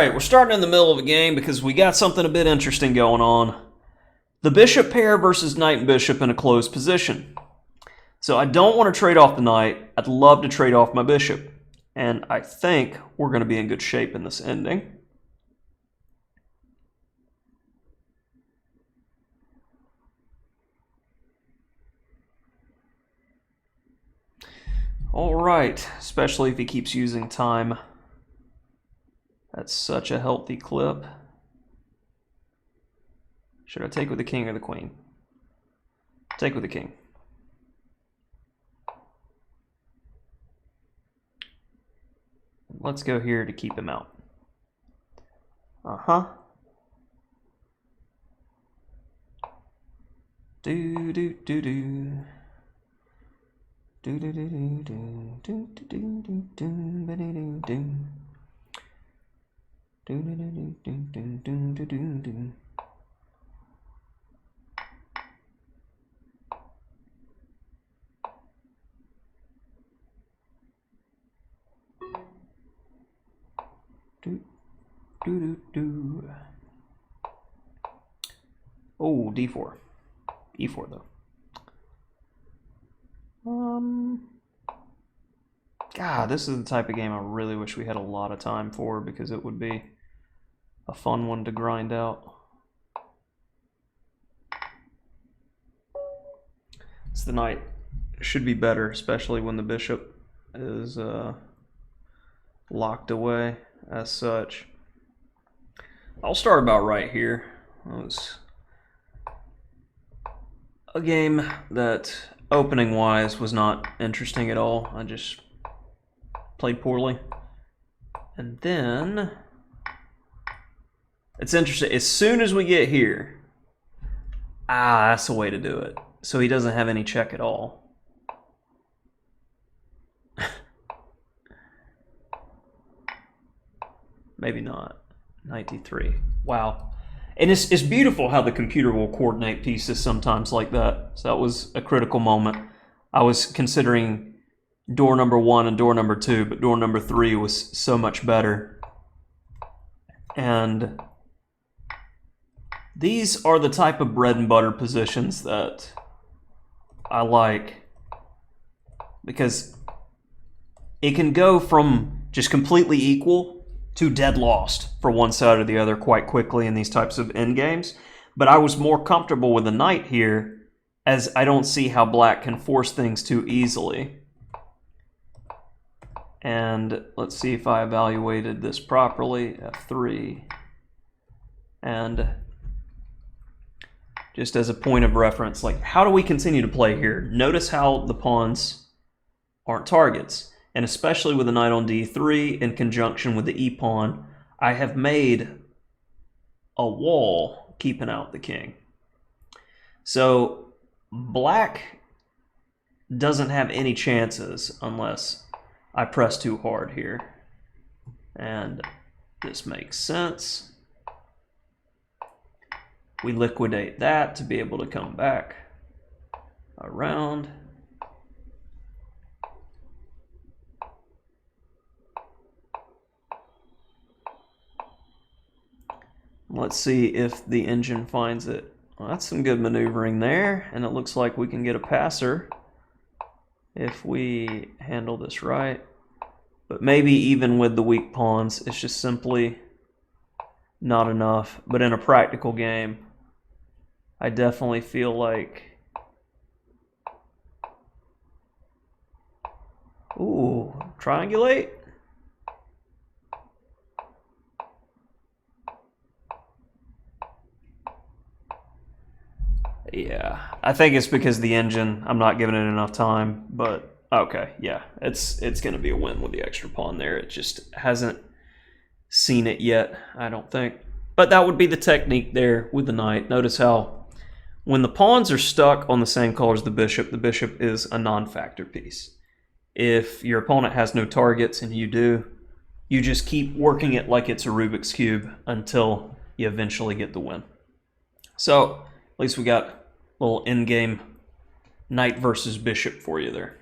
right, we're starting in the middle of a game because we got something a bit interesting going on. The bishop pair versus knight and bishop in a closed position. So I don't want to trade off the knight. I'd love to trade off my bishop. And I think we're going to be in good shape in this ending. All right, especially if he keeps using time. That's such a healthy clip. Should I take with the king or the queen? Take with the king. Let's go here to keep him out. Do do do do. Do do do do do do do do do do do do. Do do do do do do do do do. Do do do do. Oh, d4. e4 though. God, this is the type of game I really wish we had a lot of time for, because it would be a fun one to grind out. It's the knight. It should be better, especially when the bishop is locked away as such. I'll start about right here. It was a game that, opening-wise, was not interesting at all. I just played poorly. And then, it's interesting. As soon as we get here, that's the way to do it. So he doesn't have any check at all. Maybe not. Knight d3. Wow. And it's beautiful how the computer will coordinate pieces sometimes like that. So that was a critical moment. I was considering door number 1 and door number 2, but door number 3 was so much better. And these are the type of bread and butter positions that I like, because it can go from just completely equal to dead lost for one side or the other quite quickly in these types of endgames. But I was more comfortable with the knight here, as I don't see how black can force things too easily. And let's see if I evaluated this properly. F3. And just as a point of reference, like, how do we continue to play here? Notice how the pawns aren't targets. And especially with the knight on d3 in conjunction with the e-pawn, I have made a wall keeping out the king. So black doesn't have any chances unless I press too hard here. And this makes sense. We liquidate that to be able to come back around. Let's see if the engine finds it. Well, that's some good maneuvering there, and it looks like we can get a passer if we handle this right. But maybe even with the weak pawns, it's just simply not enough. But in a practical game, I definitely feel like... Ooh, triangulate? Yeah, I think it's because the engine, I'm not giving it enough time, but okay, yeah, it's going to be a win with the extra pawn there. It just hasn't seen it yet, I don't think. But that would be the technique there with the knight. Notice how when the pawns are stuck on the same color as the bishop is a non-factor piece. If your opponent has no targets and you do, you just keep working it like it's a Rubik's Cube until you eventually get the win. So, at least we got a little endgame knight versus bishop for you there.